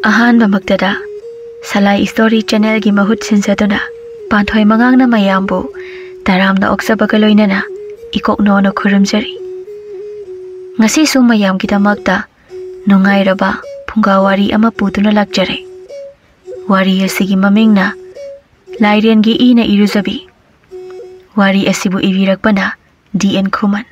अहानबमक्तदा सलाई story channel की महुत सिंसदुना पांथोय मंगांगना मयामबु तारामना ओक्सबगा लोइनना इकोक नोनो खुरुमजरी ngasi su mayam kidamakta nungairaba phunga wari ama putuna lakjare wari asigi mamingna lairen gi ina iruzabi wari asibu ibirakpana DN Khuman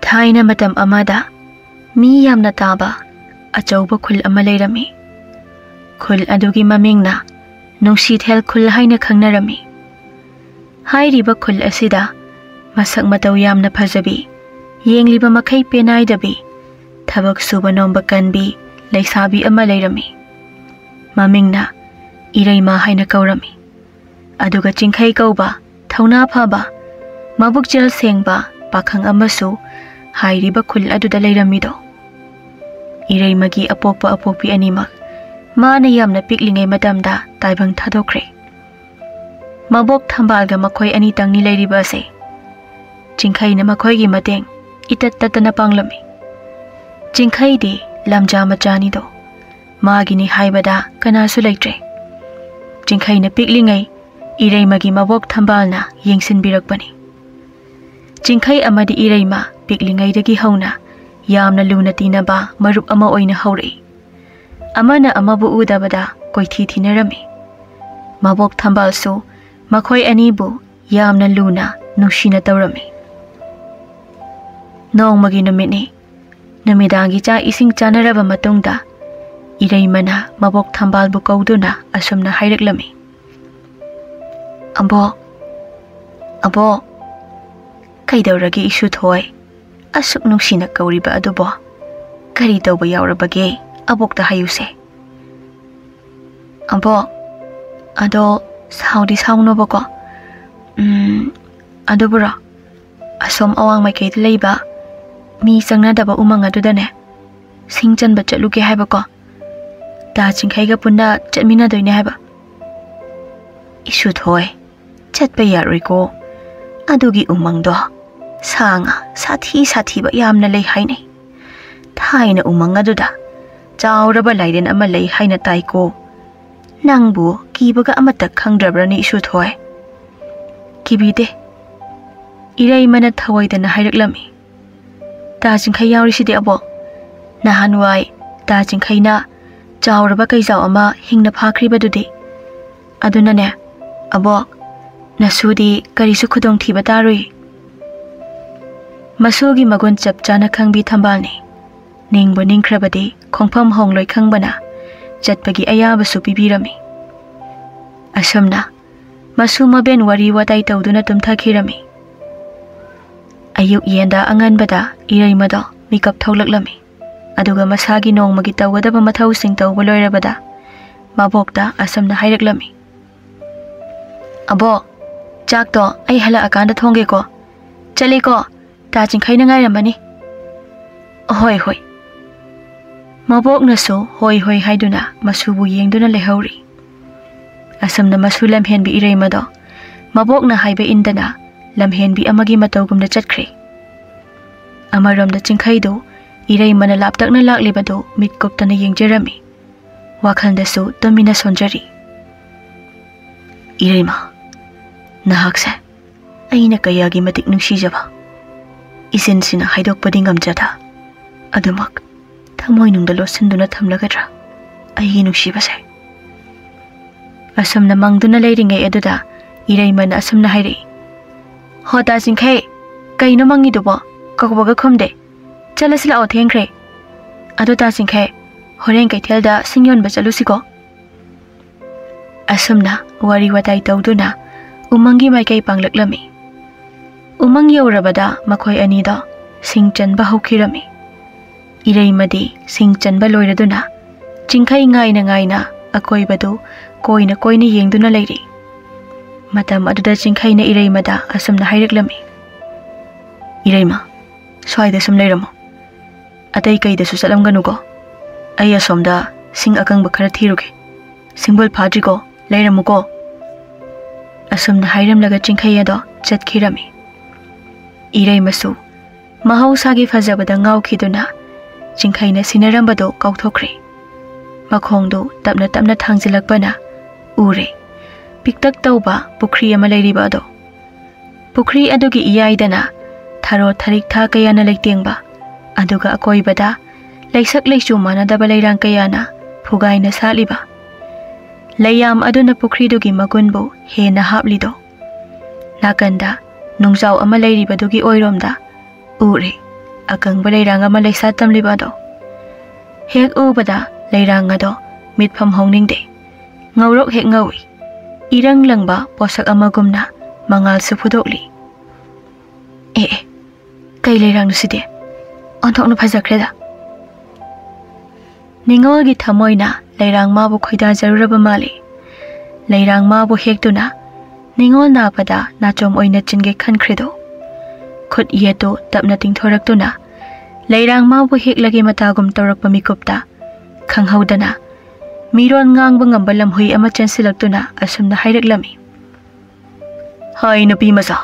thaina matam amada mi yamna taba achauba khul ama leirami khul adugi mamingna nungshithel khul haina khangnarami hairiba khul asida masak matau yamna phajabi yengliba makhai penai dabi thabak suba nomba kanbi laisabi ama leirami mamingna ireima haina kaurami aduga chingkhai kauba thauna phaba mabuk jel sengba pakhang amasu hairiba khul aduda leiramido ireimagi apokpa apokpi animak mana yamna piklingai matamda taibang thadokre mabok thambalga makhoi ani tangni leiriba se chingkhai na makhoi gi mateng itat tatana panglami chingkhai di lamja machani do magi ni haibada kana su leitre chingkhai na piklingai ireimagi mabok thambalna yengsin birakpani chingkhai amadi ireima piklingai dagi hauna yamna luna tinaba marup ama oina hauri amana amabu udabada koithi thinarami mabok thambal su makhoi anibu yamna luna nushina tawrami nongmagi numini namidangi cha ising chanaraba matungda ireimana mabok thambal bu kauduna asumna haireklami abo kaidawragi isu thoi asuk nushina kauriba adubo kari tawba yawrabage abokta hayuse abo ado saudi sauno bako adubura asom awang mai kait leiba mi sangna daba umang adudane singchan ba chatluke haiba ko ta chingkhai ga punna chatmina doine haiba isu thoi chatpa yaroi ko adugi umang do sanga sathi ba yamna lei haine thaina umang aduda chawraba laiden ama lei haina tai ko nangbu kibaga amata khangdrabrani isu thoi kibide ireimana thawaidana haireklami ta chingkhai yawri sidi abo nahanwai ta chingkhaina chawraba kaijaw ama hingna phakriba dudi aduna ne abo nasudi karisu khudong thiba tarui masugi magun chapchana khangbi thambalni ningbo ningkhrabadi khongpham hongloi khangbana chatpagi ayaba su pibirami asomna masu maben wari watai tawduna tumthakhirami ayuk yenda anganbada ireimado mikap tholaklami aduga masagi nongmagi tawgadaba mathau sing tawba loirabada mabokta asomna haireklami abo chakto ai hala akanda thonge ko chale ko ta chingkhaina ngairamani hoi mabok na so hoi haiduna masubu yengduna lehauri asamna masu lamhenbi ireimado mabok na haibe indana lamhenbi amagi matawgumna chatkre amaramda chingkhaido ireimana laptakna laklibado mitkoptana yengjerami wakhalda su tomina sonjari ireima nahakse aina kayagi matik nungsijaba isin sina haidokpadi ngamjada adumak thamoi nungda losinduna thamlagadra ai nungsibase asomna mangduna leiringai aduda ireimana asomna hairi hota chingkhai kaino mangi dubo kakbaga khomde chalasila o thengkhre aduta chingkhai horen kaithelda singyon ba chalusiko asomna wari watai tawduna umangi maikai panglaklami umang yaurabada makhoi anida singchanba hokhirami ireimadi singchanba loiraduna chingkhai ngaina akoibadu koina yengduna leiri matam aduda chingkhaina ireimada asomna haireklami ireima swaida sum leiramo atai kaida su salamganu ko ai asomda sing akang bakhara thiruge singbol phadri ko leiramu ko asomna hairam laga chingkhai ado chatkirami irai masu mahausaगी fajabada ngaukhiduna chingkhaina sinarambado kauthokre makhongdo tapna tapna thangzilakpana ure piktak tauba pukhri ama leiriba ado pukhri adugi iyaidana tharo tharik tha kayana leitengba aduga akoibada laisak leichu manadaba leirang kayana phugaina saliba layam aduna pukhri dugi magunbo hena haplido nakanda nungjaw ama leiriba dugi oiromda ure akang leirang ama leisa tamliba do hek ubada leirang ado mitpham hongningde ngaurok hek ngawi irang langba posak amagumna mangal su phudokli kay leirang nuside onthok na phajakreda ningol gi thamoina leirang ma bu khoida jaruraba mali leirang ma bu hektuna ningol na pada nachom oina chinge khankhredo khut yeto tapna tingthoraktuna leirang ma bu heklagi matagum torak pamikupta khanghaudana miron ngang bangam balam hui ama chansilaktuna asumna haireklami hai nupi masa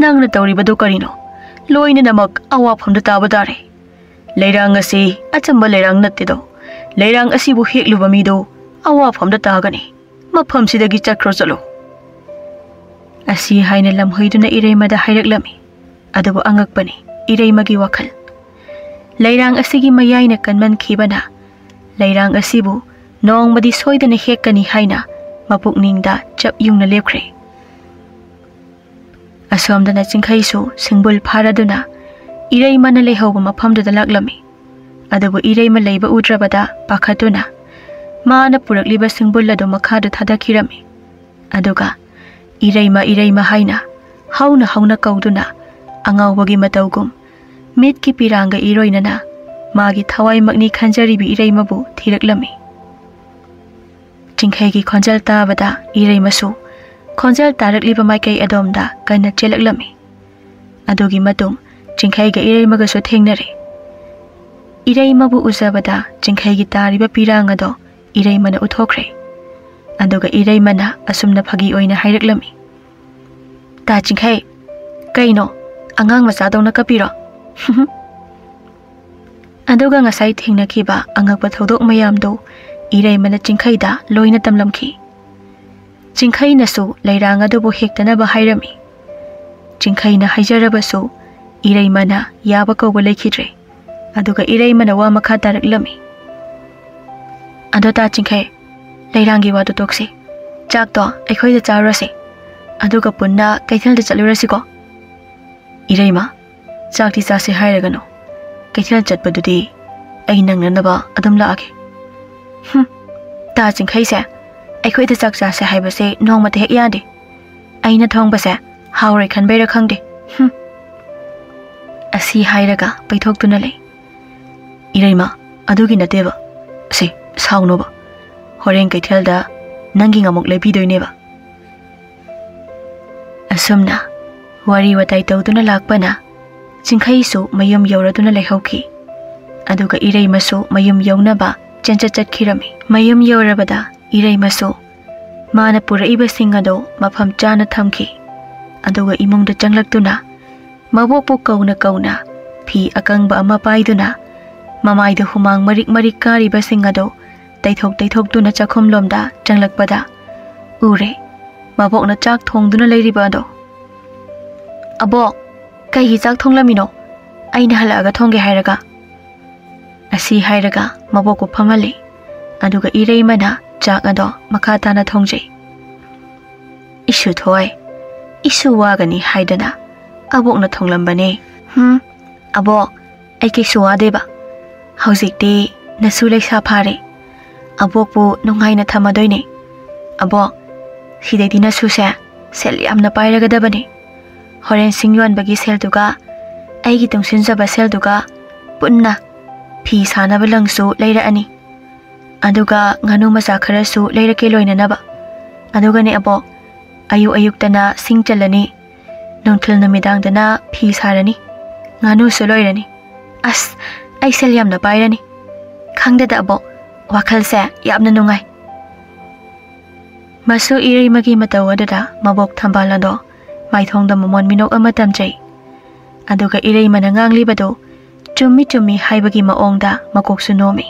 nangna tawribadu karino loina namak awafamda tabadare leirang asi achamba leirang nattido leirang asibu hekluba mido awafamda tagani mafamsidagi chakro chalo asi haina lamhoiduna ireimada haireklami adubu angakpani ireimagi wakhal leirang asigi mayaina kanman khibana leirang asibu nongmadi soidana hekkani haina mapukningda chap yungna lepkhre asomdana chingkhaisu singbul pharaduna ireimana lehauba mafamdada laklami adubu ireima leiba udrabada pakhatuna mana purakliba singbul adu makhadu thadakhirami aduga ireima haina hauna kauduna angawbagi mataugum mitki piranga iroinana magi thawai magni khanjaribi ireimabu thiraklami chingkhaigi khonjal tabada ireimasu khonjal tarakliba maikai adomda kana chelaklami adugi matung chingkhaiga ireimagasu thengnare ireimabu uzabada chingkhaigi tariba piranga do ireimana uthokre aduga ireimana asumna phagi oina haireklami ta chingkhai kaino angang macha dongna kapiro aduga ngasai thengnakiba angakpa thodok mayamdo ireimana chingkhaida loina tamlamki chingkhainasu leirang adubu hektanaba hairami chingkhaina haijarabasu ireimana yaba kauba leikhidre aduga ireimana wa makha taraklami adota chingkhai leirangi wadu tokse chak to aikhoida charase aduga punna kaithal da chalurasi ko ireima chakti chase hairagano kaithal chatpadudi ai nangnanaba adum laage ta chingkhai se aikhoida chak chase haibase nongmate hek yade aina thongbase haurai khanbeira khangde asi hairaga paithoktuna lei ireima adugi nateba se saunoba horen kaithelda nangi ngamuk lebidoineba asumna wari watai tawduna lakpana chingkhaisu mayum yauraduna leihauki aduga ireimasu mayum yaunaba chancha chatkhirami mayum yaurabada ireimasu mana puraiba singado mafam chana thamki aduga imungda changlaktuna mabopu kauna phi akangba ama paiduna mamaida humang marik kariba singado taithok tuna chakhumlomda changlakpada ure mabokna chak thongduna leiriba do abok kai chak thonglamino aina halaga thongge hairaga asi hairaga maboku phamali aduga ireimana chak ado makha tana thongjei isu thoi isu wagani haidana abokna thonglambane abok ai ke suwadeba haujikti nasu leisa phare abokpu nungaina thamadoine abok hidai nasu se sel yamna pairaga dabane horen singyon bagi sel duga aigi tungsinjaba sel duga punna phi sanaba langsu leira ani aduga nganu macha kharasu leira ke loina naba aduga ne abok ayuktana sing chalani nongthil namidang dana phi sarani nganu su loirani as ai sel yamna pairani khangda da abok wakhal se yamna nungai masu ireimagi matawadada mabok thambalado maithongda momon minok ama tamjai aduga Iraimana nganglibado chummi chummi haibagi maongda makoksu nomi.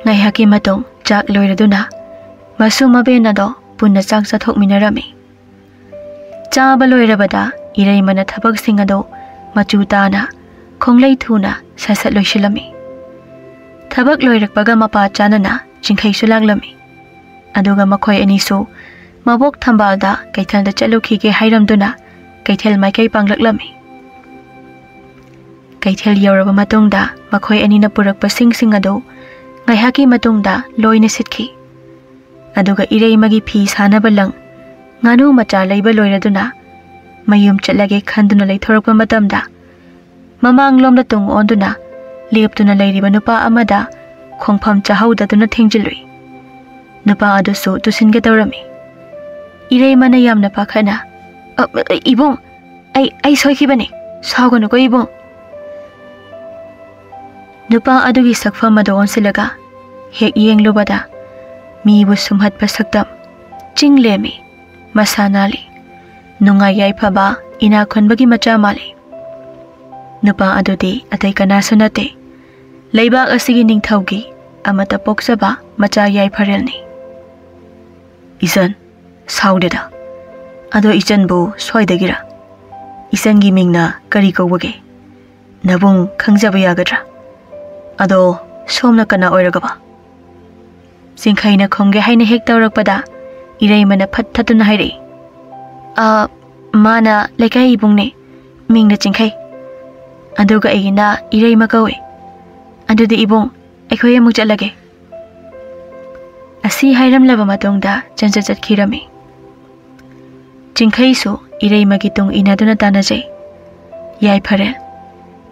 Ngaihaki matong chak loiraduna masu mabena do punna chak chathokminarami. Chaba loirabada Iraimana thabak singado machu tana khonglei thuna sasat loisilami. Thabak loirakpaga mapa chanana chingkhai sulaglami. Aduga makhoi anisu mabok thambalda kaithalda chalukhige hairamduna kaithel maikai panglaklami. Kaithel yauraba matungda makhoi anina purakpa sing ado ngaihaki matungda loina sitki. Aduga Iraimagi phi sanaba lang nganu macha leiba loiraduna mayum chatlage khanduna leithorakpa matamda mamang lomda tung onduna leptuna leiriba nupa amada khongpham chahaudaduna thengjilui. Nupa adusu tusinge tawrami. Iraimana yamna pakhana ibong ai soikibani sagonu ko ibong. Nupa adugi sakfam ado onsilaga hek yenglubada mibu sumhatpa sakdam chinglemi masanali nungai yaifaba ina khonbagi macha mali. Nupa adudi atai kanasu nate leibak asigi ningthaugi amata poksaba macha yaifarelni. Isan saudeda ado isan bu soidagira isan gi mingna kari kawage nabung khangjaba yagadra ado somna kana oiragaba. Singkhaina khongge haina hek tawrakpada Iraimana phathatuna hairi. Mana lekai ibungne mingna chingkhai aduga aina Iraima kawe adudi ibung aikhoy amuk chatlage. Asi hairamlaba matungda janjat chatkirami. Chingkhai su Iraimagi tung inaduna tanajai. Yaifarel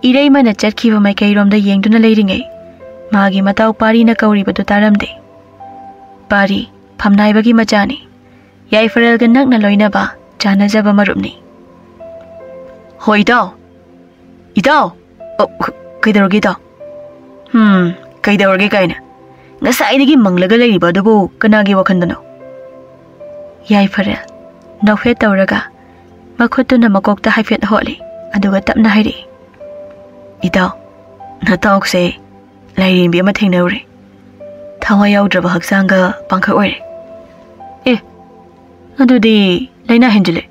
Iraimana chatkhiba maikairomda yengduna leiringai magi matau Parina kauribadu taramde. Pari phamnaibagi machani Yaifarel ga nakna loinaba chanajaba marupni. Hoi daw idaw kaidawrage daw kaidawrage kaina ngasaidagi manglaga leiriba adubu kanagi wakhandano. Yaifarel nofet tawraga makhutuna makokta haifet holi aduga tapna hairi. Idaw natawkse lairimbi ama thengnaure thawa yaudraba haksanga pangkhak oire. Adudi laina henjile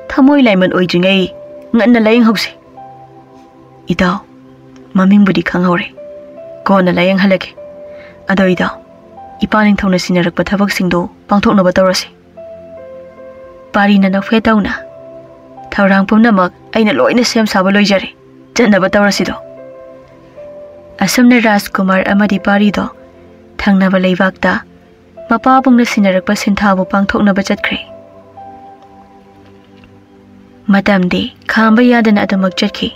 thamoi laiman oijingai nganna layeng hausi. Idaw mamingbudi khanghaure kona layeng halake ado idaw ipaning thongna sinarakpa thabak singdo pangthoknaba tawrasi. Parina nofet tawna thawrang pumnamak aina loina sem saba loijare chatnaba tawrasido. Asumna Rajkumar amadi Parido thangnaba leibakta mapabungna sinarakpa sinthabu pangthoknaba chatkre. Matamdi khamba yadana adumak chatki.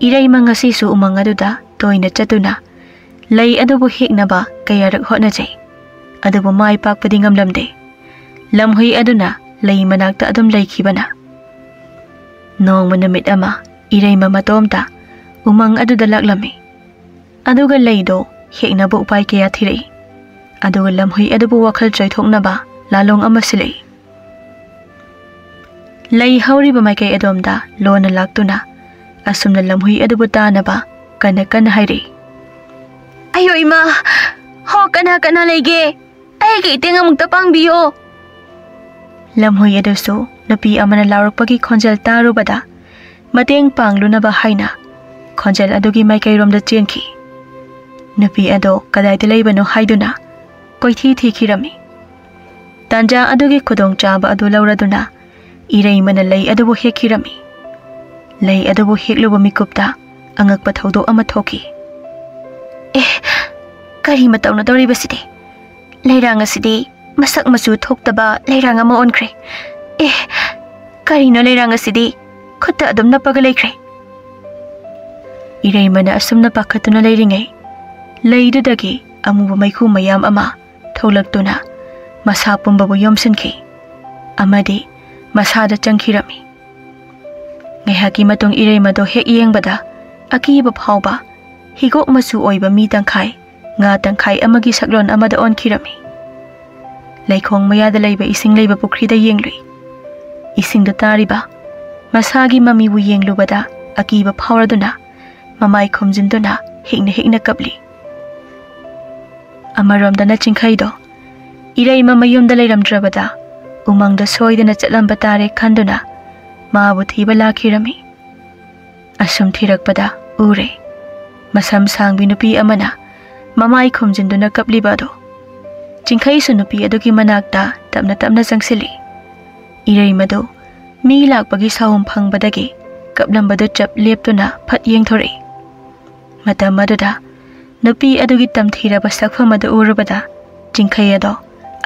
Iraima ngasisu umang aduda toina chatuna lei adubu heknaba kayarak hotnajai adubu mai pakpadi ngamlamde. Lamhui aduna lei manakta adum leikhibana. Nongma namit ama Iraima matomta umang aduda laklami. Aduga leido heknabu upai kaya thirei. Aduga lamhui adubu wakhal choithoknaba lalong ama silei. Lei hauriba maikai adomda lona laktuna asumna lamhui adubu tanaba kana hairi. Ayo ima ho kana leige ai ge tenga mukta pangbiyo. Lamhui adusu napi amana laurakpagi khonjal tarubada mateng panglunaba haina khonjal adugi maikai romda chenki. Napi ado kadaida leibano haiduna koithi thikirami. Tanja adugi khudong chaba adu lauraduna Iraimana lei adubu hekkirami. Lei adubu hekluba mikupta angakpa thaudok ama thoki. Kari matawna tawribasidi leirang asidi masak masu thoktaba leirang ama onkre. Karino leirang asidi khutta adum napaga leikre. Iraimana asumna pakhatuna leiringai leidudagi amuba maikhu mayam ama tholaktuna masa pumbabu yomsinki amadi masada changkhirami. Ngaihaki matung Iraimado hek yengbada akiba phauba higok masu oiba mi tangkhai nga tangkhai amagi saklon amada onkhirami. Laikhong mayada leiba ising leiba pukhrida yenglui Isingda tariba masagi mamibu yenglubada akiba phauraduna mamai khomjinduna hikna kapli. Amaromdana Chinkhaido Irai mamayumda leiramdrabada umangda soidana chatlamba tare khanduna maabu thiba lakhirami. Asum thirakpada ure masam sangbi nupi amana mamai khomjinduna kaplibado. Chinkhai su nupi adugi manakta tapna changsili. Irai madu mi lakpagi sawum phangbadagi kaplambadu chap leptuna phat yengthori. Matam aduda nupi adugi tamthiraba sakpham adu urabada Chinkhai ado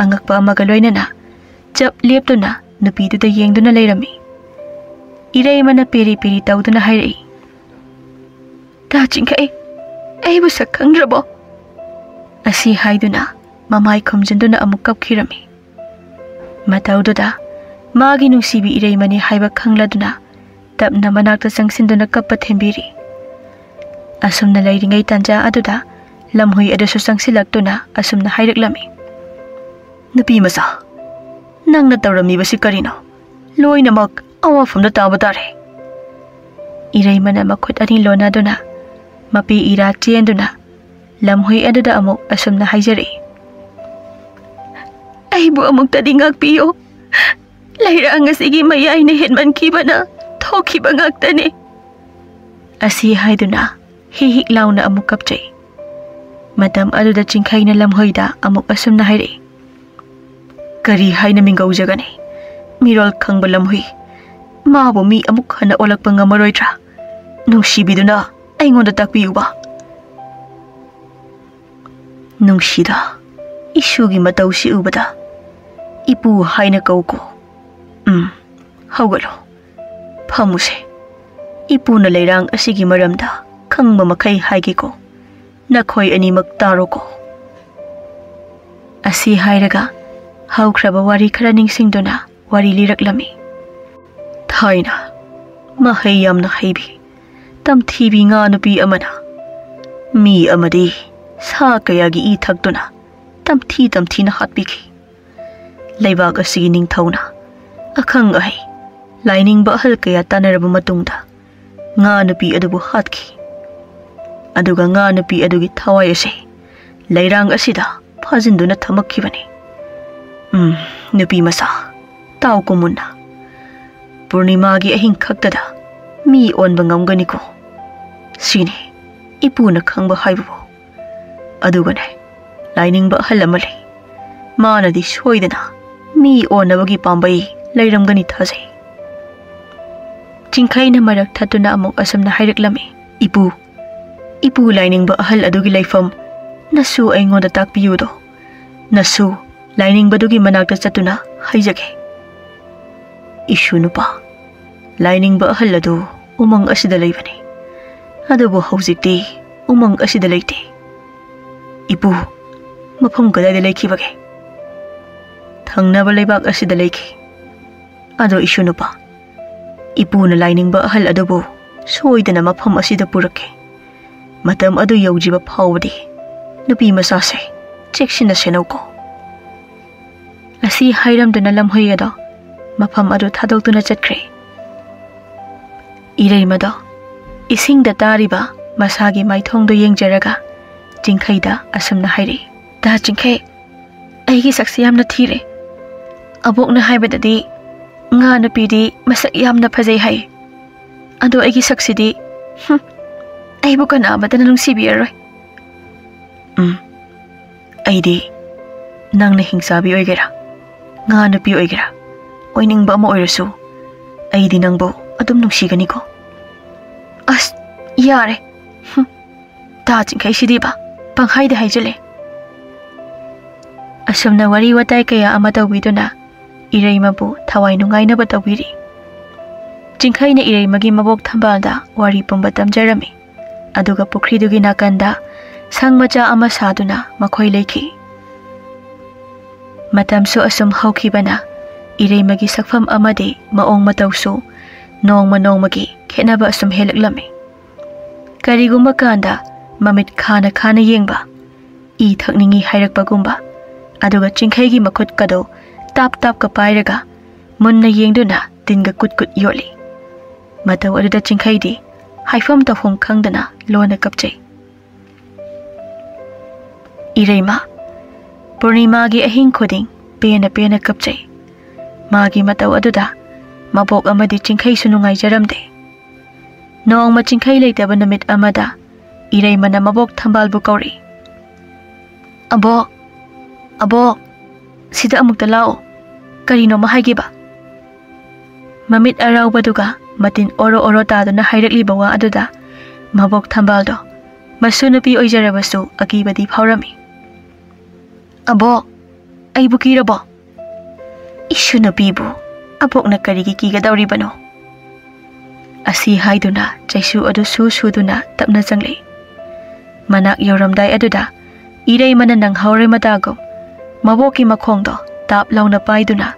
angakpa amaga loinana chap leptuna nupi duda yengduna leirami. Irai mana peri tawduna hairi. Ta Chinkhai aibu sak khangrabo. Asi haiduna mamai khomjinduna amuk kapkhirami. Mataududa magi nungsibi irai mani haiba khangladuna tapna manakta changsinduna kappa thembiri. Asumna leiringai tanja aduda lamhui adasu changsilaktuna asumna hairaklami. Nupi masa nangna tawrami basi karino loinamak awafamda taba tare. Irai mana makhut ani lonaduna mapi ira chenduna lamhui aduda amuk asumna haijari. Aibu amuk tadi ngakpiyo. Laira angasigi mayay na hitman kibana thokiba ngaktani. Asi haiduna hihiklaw na amuk kapchay. Madam aduda Chinkhai na lamhoida amuk asum na hairi. Kari hay na minggawjagani. Mirol kang balamhui. Maabo mi amuk hana olak pa nga maroitra. Nung sibiduna ay ngonda takpiyo ba? Nung sida isugi mataw si ubada. Ipu hay na kauko. Hawalo. Pamuse. Ipu na lairang asigi maramda kang mamakay haigi ko. Nakoy ani magtaro ko. Asi hayraga hawkraba wari karaning singdona wari liraklami. Thay na mahayam na haybi. Tamthibi nga nupi amana. Mi amadi sa kayagi ithagdona tamthi na hatbiki. Laibag asigi ning thawna. Akhang ay laining bahal kaya tanaraba matungda nga nupi adubu hatki. Aduga nga nupi adugi thaway ase lairang asida phajinduna thamakkibani. Nupi masa tao ko muna. Purnimagi ahing khaktada mi onba ngamgani ko. Sini ipu na khangba haibu. Aduga ne laining bahal amali mana di soidana mi onabagi pambay lairamgani thase. Chinkhai na marak thatuna amuk asam na hairaklami. Ipu laining ba ahal adugi laifam nasu ay ngonda takpiyudo. Nasu laining badugi manakta chatuna haijage. Isu nupa laining ba ahal adu umang asida laibani. Adubo hauzikti umang asida laiti. Ipu mafam kadayda laikibage. Thangnaba laibak asida laiki. Ado isu nupa. Ipu na laining ba ahal adobo soidana mafam asida purake. Matam ado yaujiba phawadi nupi masase cheksina senaw ko. Asi hairamduna lamhoy ado mafam ado thadokduna chatkre. Irai mado isingda tariba masagi maithongdo yengjaraga Chinkhayda asumna hairi. Da Chinkhai aigi saksi yamna thire. Abokna haibadadi nga nupidi masak yamna phajai hai. Ado aigi saksidi aibu kana abada nungsibiyaroy. Aidi nangna hingsabi oigera nga nupi oigera oiningba ama oirasu aidi nangbo adum nungsigani ko. As yare. Da Chinkhai sidi ba panghaida haijale. Asumna wari watai kaya ama tawbiduna irai mabu thawai nungai na batawiri. Chinkhai na irai magi mabok thambalda wari pumba tamjarami. Aduga pukhridugi nakanda sangmacha ama saduna makhoi leiki. Matamso asum haukibana irai magi sakfam amade maong matawso nongmagi khenaba asum helaklami. Karigumba kanda mamit khana yengba I thakningi hairakpagumba aduga Chinkhai gi makhut kado tap ka pairaga munna yengduna tinga kut yoli. Mataw aduda Chingkhaidi haifam tafum khangdana lona kapchai. Ireima Purnima gi ahing khuding pena kapchai. Magi mataw aduda mabok amadi Chingkhai sunungai jaramde. Noong ma Chingkhai leitaba namit amada Ireima na mabok thambal bu kauri. Abo sida amuk talao karino mahaigiba. Mamit araw baduga matin oro taduna hairakli bawa aduda mabok thambaldo masunupi oijarabasu akibadi phawrami. Abo ai bukirabo isunupi bu abok na karigi kigadawri bano. Asi haiduna jaisu adu suduna tapna jangli. Manak yoramdai aduda Ireima na nang haure matagom maboki makhongdo tap launa paiduna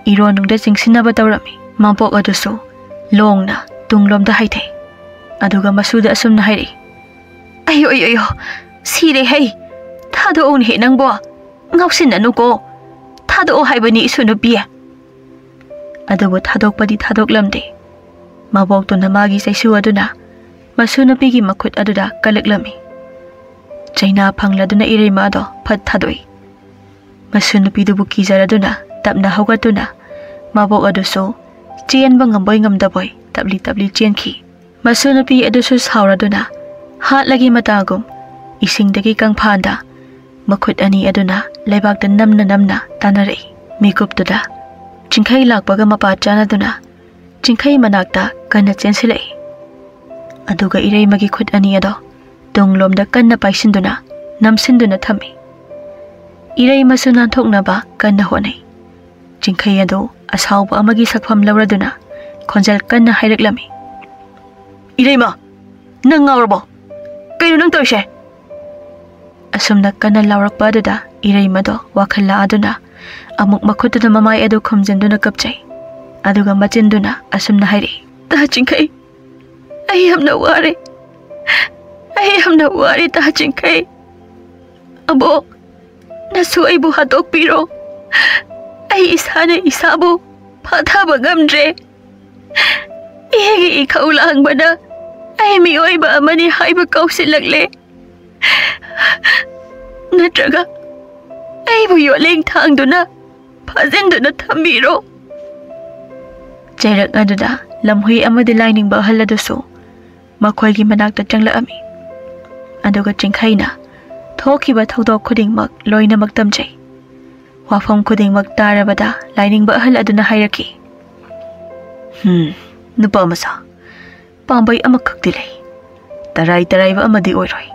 ironungda jingsinaba tawrami. Mabok adusu longna tunglomda haithei aduga masuda asumna hairi. Ayo sire hei thado on he nangbo ngausin anuko thado haibani isunupi. Adubu thadokpadi thadoklamde. Mabok to namagi saisu aduna masunupi gi makhut aduda kalaklami. Chaina phangladuna Ireima do phat thadoi. Masunupi dubu kijaraduna tapna hogatuna mabok adusu Chien bang ngamboy ngamdaboy tabli chien-ki. Masunupi adusu sauraduna hat lagi matagum isingdagi kang phanda makhut ani aduna leibakda namna tanarei. Mikuptuda Chingkhai lakbaga mapa chanaduna Chingkhai manakta kanna chensilai. Aduga Ireimagi khut ani ado tunglomda kanna paisinduna namsinduna thami. Ireima su nanthoknaba kanna honai. Chingkhai ado asawba amagi sakpham lawraduna khonjal kanna haireklami. Ireima nang ngawrabo kaino nang toise. Asumna kanna lawrakpa aduda Ireima do wakhalla aduna amuk makhutuna mamai adu khumjinduna kapchai. Aduga machinduna asumna hairi. Ta Chingkhai ai hamna ware ta Chingkhai. Abo nasu aibu hatok piro. Ai isana isabu pathaba ngamdre. Ihegi ikaulang bana ai mioiba amani haiba kausilagle. Natraga ai bu yoling thangduna phajinduna thambiro. Jairak aduda lamhui amadi lining ba haladusu makhoi gi manakta changlaami. Aduga Chingkhaina thokiba thodok khudingmak loinamak tamjai. Wafam khudingmak tarabada lining ba hal aduna hairaki. Nupa masa pambay amakhak dilay. Taray ba amadi oiroy.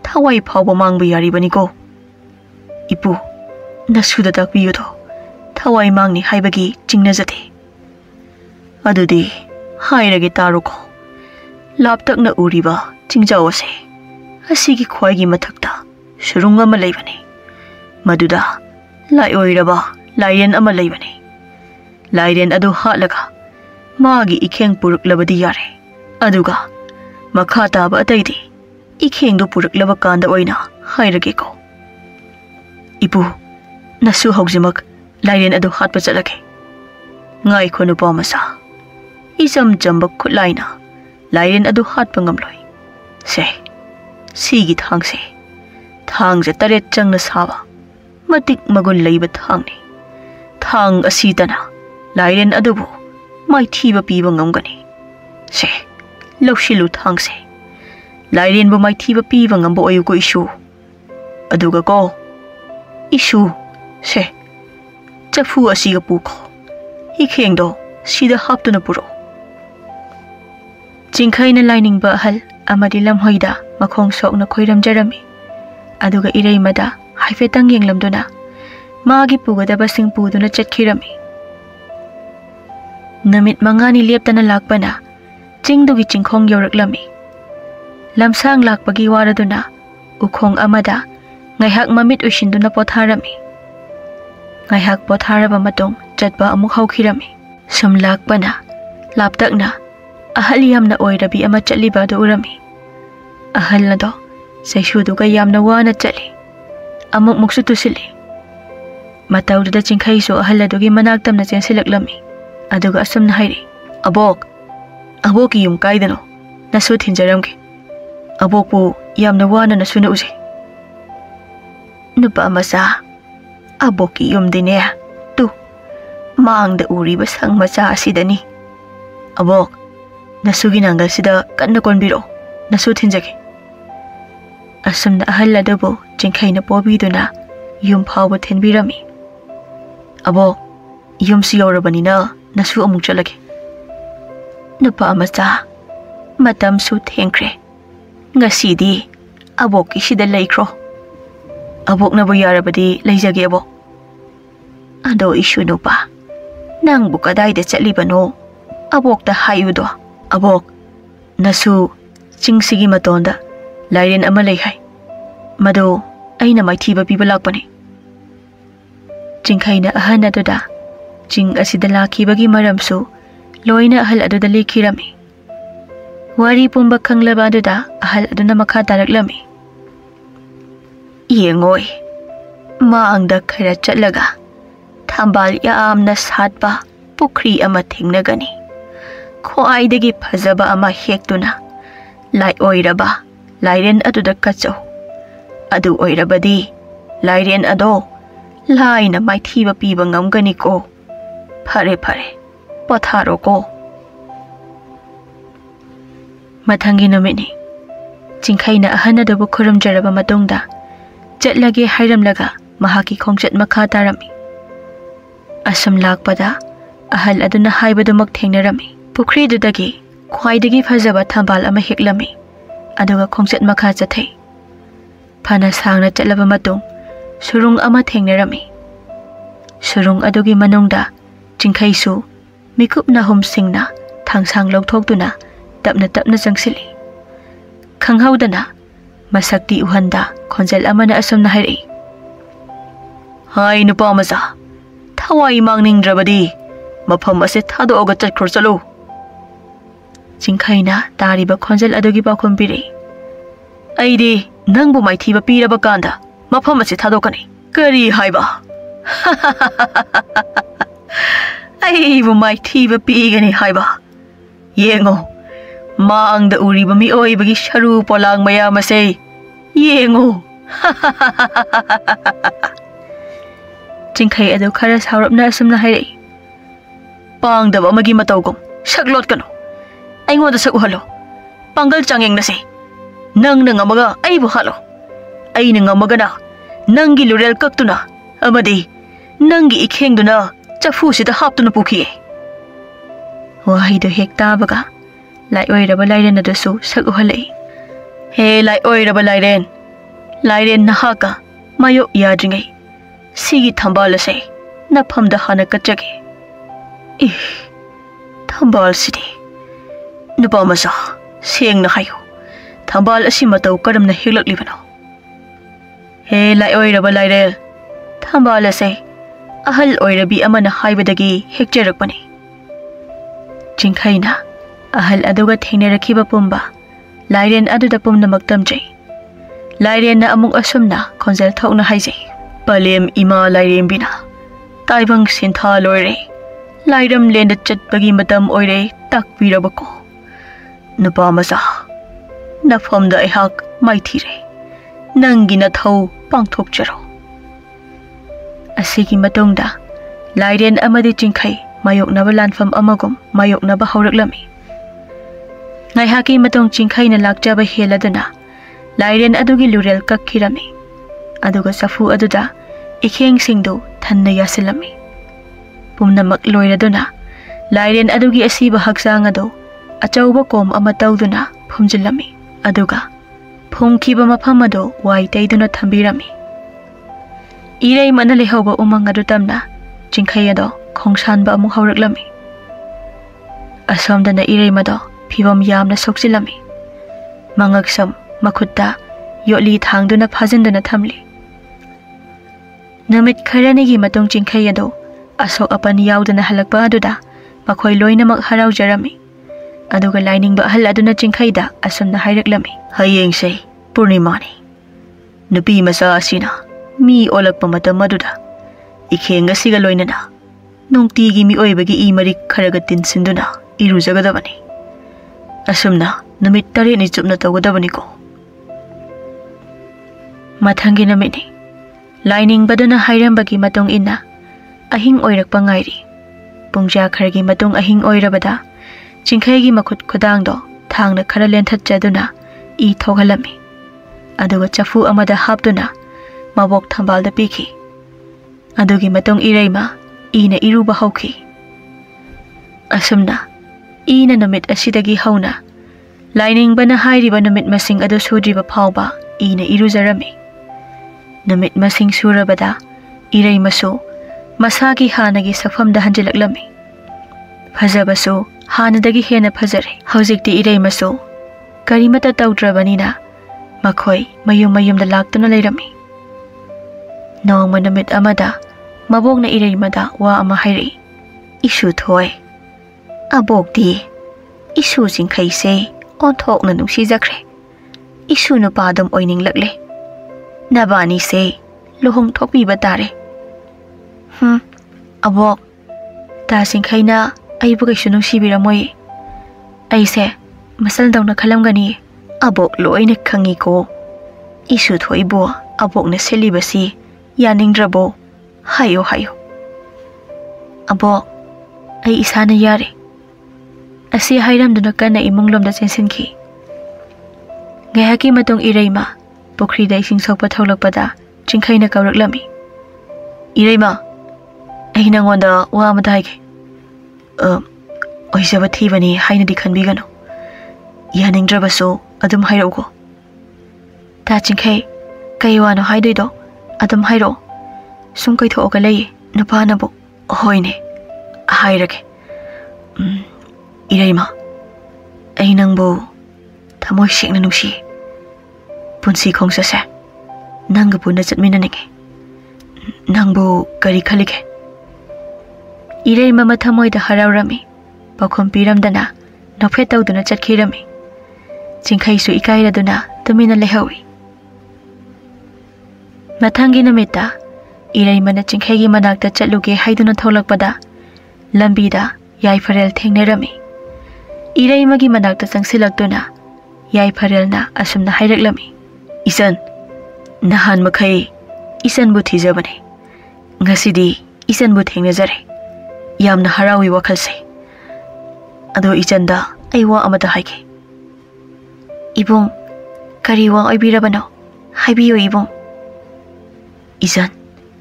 Thawai phawba mangba yaribani ko. Ipu nasuda takbiyo do thawai mangni haibagi chingnajate. Adudi hairagi taro ko. Laptak na uriba chingjawase. Asigi khwaigi mathakta surung ama laibani. Maduda lai oiraba lairen ama laibani. Lairen adu hatlaga magi ikheng puruklabadi yare. Aduga makha taba ataidi ikheng do puruklaba kanda oina hairage ko. Ipu nasu haujimak lairen adu hatpa chalake. Ngai ko nupa masa isam jamba khutlaina lairen adu hatpa ngamloi. Se sigi thangse thangja taret changna saba matik magun leiba thangni. Thang asitana lairen adubu mai thiba piba ngamgani. Se lawshilu thangse lairen bu mai thiba piba ngambo ayu ko isu. Aduga ko isu se chafu asiga puko ikheng do sida haptuna puro. Chingkhaina lining ba hal amadi lamhoida makhong sok na khoiram jarami. Aduga Ireimada haifetang yenglamduna magi pugadaba sing puduna chatkirami. Namit mangani leptana lakpana chingdugi chingkhong yoraklami. Lamsang lakpagi waraduna ukhong amada ngaihak mamit ushinduna potharami. Ngaihak potharaba matong chatba amuk haukhirami. Sum lakpana laptakna ahal yamna oirabi ama chatliba do urami. Ahal na do saishuduga yamna wana chatli. Amuk muksu tusili. Matawda Chingkhai so ahal adugi manaktam na chensilaklami. Aduga asumna hairi. Abok ki yum kaidano. Nasu thinjaramge. Abokpu yamna wana nasu na uje. Nupa macha. Aboki yum dine. Tu. Maangda uriba sang macha asidani. Abok. Nasugi nangal sida kanna konbiro. Nasu thinjage. Asumna ahal adabu jingkhaina pobiduna yum phawba thinbirami. Abok. Yum si yaurabanina nasu amuk chalage. Nupa macha. Matam su thengkre. Ngasidi aboki sida laikro. Abok na yarabadi laijage abok. Ado isyu nupa. Nang bukadai da chalibano. Abok da hayudo. Abok. Nasu chingsigi matonda. Lairen ama leihai. Mado aina maithiba pibalakpani. Jingkhaina ahan aduda. Jing asida lakibagi maramsu. Loina ahal aduda lekhirami. Wari pumba khanglaba aduda ahal aduna makha taraklami. Yengoy. Maangda khara chatlaga. Thambal yaamna satba pukri ama thingnagani. Khwaidagi phajaba ama hektuna. Lai oiraba. Lairen aduda kacho. Adu oirabadi. Lairen ado. Laina maithiba piba ngamgani ko. Phare phare. Patharo ko. Mathangi namini. Jingkhaina ahanadabu khuramjaraba matungda. Chatlage hairamlaga mahaki khongchat makha tarami. Asam lakpada ahal aduna haibadumak thengnarami. Pukri dudagi khwaidagi phajaba thambal ama heklami. Aduga khongchat makha chathai. Phana sangna chatlaba matung surung ama thengnarami. Surung adugi manungda jingkhaisu mikup nahum singna thangsang lawthokduna tapna changsili. Khanghaudana masakti uhanda khonjal amana asumna hairi. Hai nupa macha. Thawai mangningdrabadi mafam ase thadoga chatkro chalo. Jingkhaina tariba khonjal adugi pakhom piri. Aidi nangbu maithiba piraba kanda mafam ase thadokani. Kari haiba. Aibu maithiba pigani haiba. Yengo. Maangda uriba mi oibagi sharu polang mayam ase. Yengo. Jingkhai adu khara saurapna asumna hairi. Pangdaba amagi matawgum saklot kano. Aingoda sakuhalo. Panggal changeng na se. Nang nangamaga aibu halo. Ay nangamagana. Nangi lurel kaktuna. Amadi. Nangi ikhengduna. Chafu sida haptuna pukhiye. Wahido hekta baga. Lai oiraba lairen adasu sakuhalai. He lai oiraba lairen. Lairen nahaka. Mayo yadringai. Sigi thambal ase. Naphamda hana kachage. Thambal sidi. Nupa macha. Seng na hayo. Thambal asi mataw karamna hilaklibano. He lai oiraba lairel. Thambal ase. Ahal oirabi amana haibadagi hekjarakpani. Jingkhaina ahal aduga thengnarakhiba pumba lairen aduda pumnamak tamjai. Lairen na amung asumna khonjal thokna haijai. Palem ima lairen bina taibang sintha loire. Lairam lenda chatbagi matam oire takpirabako. Nupa macha. Nafamda aihak maithire. Nangi nathau pangthokjaro. Asigi matungda lairen amadi jingkhai mayoknaba lanfam amagum mayoknaba hauraklami. Ngaihaki matung jingkhai na lakjaba heladuna lairen adugi lurel kakhirami. Aduga safu aduda ikheng singdu thanna yasilami. Pumnamak loiraduna lairen adugi asiba haksang adu achauba kom ama tawduna phumjilami. Aduga phumkhiba mafam adu wai taiduna thambirami. Irai mana lehauba umang adu tamna jingkhai ado khongsanba amuk hauraklami. Asomdana irai mado phibam yamna soksilami. Mangaksam makhutta yoli thangduna phajinduna thamli. Namit kharanigi matung jingkhai ado asok apan yaudana halakpa aduda makhoi loinamak haraujarami. Aduga lainingba ahal aduna jingkhaida asumna haireklami. Hayengse purnimani. Nupi macha asina mi olakpa matam aduda ikhenga siga loinana nungtigi miyoibagi imarik kharaga tinsinduna irujagadabani. Asumna numit 7 ni chupna tawgadabani ko. Mathangi namitni laining baduna hairambagi matong ina ahing oirakpa ngairi. Pungja khargi matung ahing oirabada chingkhaigi makhut khudangdo thangna khara lenthatjaduna I thogalami. Aduga chafu amada hapduna mabok thambalda piki. Adugi matung ireima ina iruba hauki. Asumna ina numit asidagi hauna laining bana hairiba numit masing adu sudriba phawba ina irujarami. Numit masing surabada iraimasu masagi hanagi safamda hanjilaklami. Fajabasu hanadagi hena fajare. Haujikti iraimasu karimata tawdrabanina makhoi mayum da laktuna leirami. Nongma numit amada mabokna iraimada wa ama hairi. Isu thoi. Abokdi isu jingkhaise onthokna nungsijakre. Isu nupadam oining lakle. Nabani se luhong thokpiba tare. Abok ta singkhaina aibu kaisu nungsibiramoy. Aise masal dawna khalamgani. Abok loina khangi ko. Isu thoibo abok na selibasi yaningdrabo. Hayo. Abok ay isana yari. Asi hairamduna kana imunglomda chensinki. Ngayaki matong iraima pukrida ising sokpa tholakpada chingkhaina kawraklami. Iraima ay nangonda wa amada haige. Oisaba thibani hainadi khanbigano. Yaningdrabaso adum hairauko. Ta chingkhay kay wano haidoido adum hairo. Sungkay thooka lay napanabo hoine hairake. Iraima ay nangbo tamoy siyang nanungsi. Punsi kong sasa nangga po nasatminanike. Nangbo kari kalike. Iraima matamoy da harawrami. Pakumpiram dana napetaw duna chatkirami. Chingkhay su ikaira duna tumina lehawi. Mathangi namita iraima na chingkhaygi manakta chatluge haiduna tholakpada lambida yaifarel thengnarami. Iraimagi manakta changsilakduna yaifarelna asumna hairaklami. Isan nahan makhay isan bu thijabane. Ngasidi isan bu thengnajare. Yamna harawi wakhalse. Ado ichanda aywa amata haike. Ibong kariwang oibirabano haibiyo ibong. Isan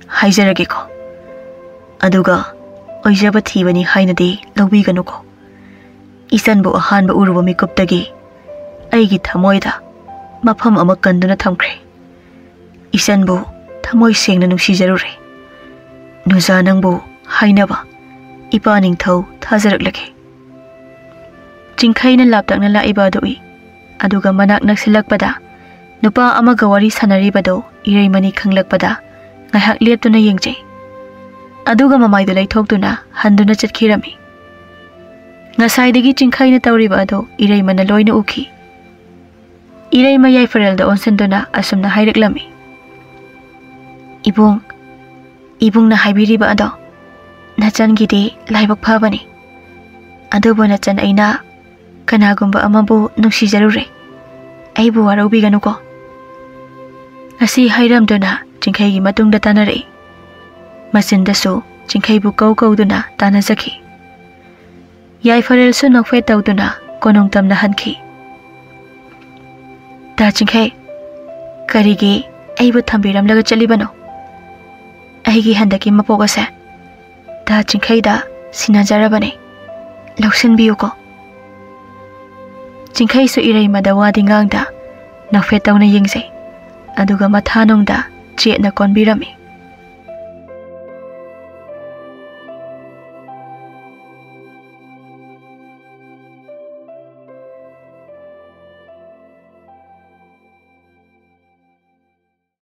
haijarage ko. Aduga oijaba thibani hainadi lawbiganu ko. Isan bu ahanba uruba mikuptagi aigi thamoida mafam ama kanduna thamkre. Isan bu thamoy sengna nungsijarure. Nuja nangbu hainaba ipa ningthau thajaraklake. Chingkhaina laptakna laiba doi. Aduga manak naksilakpada nupa amaga wari sanaribado iraimani khanglakpada ngahak leptuna yengjay. Aduga mamaydo laithokduna handuna chatkirami. Ngasaidagi chingkhaina tawriba ado iraimana loina uki. Iraima yaifarelda onsenduna asumna hairaklami. Ibung na haibiriba ado nachangidi laibak phabani. Adubo nachan aina kanagumba amabu nungsijarure. Aibu waraubigannu ko. Asi hairamduna chingkhaygi matungda tanare. Masindasu chingkhaybu kauduna tanajaki. Yaifarelsu nokfe tawduna konongtamna hanki. Ta chingkhay karigi aibu thambiramlaga chalibano. Aigi handaki mapogase ta chingkhayda sinajarabane. Lauksinbiyu ko. Chingkhay su iraimada wadingangda nokfe tawna yingse. Aduga mathanongda chetna konbirami.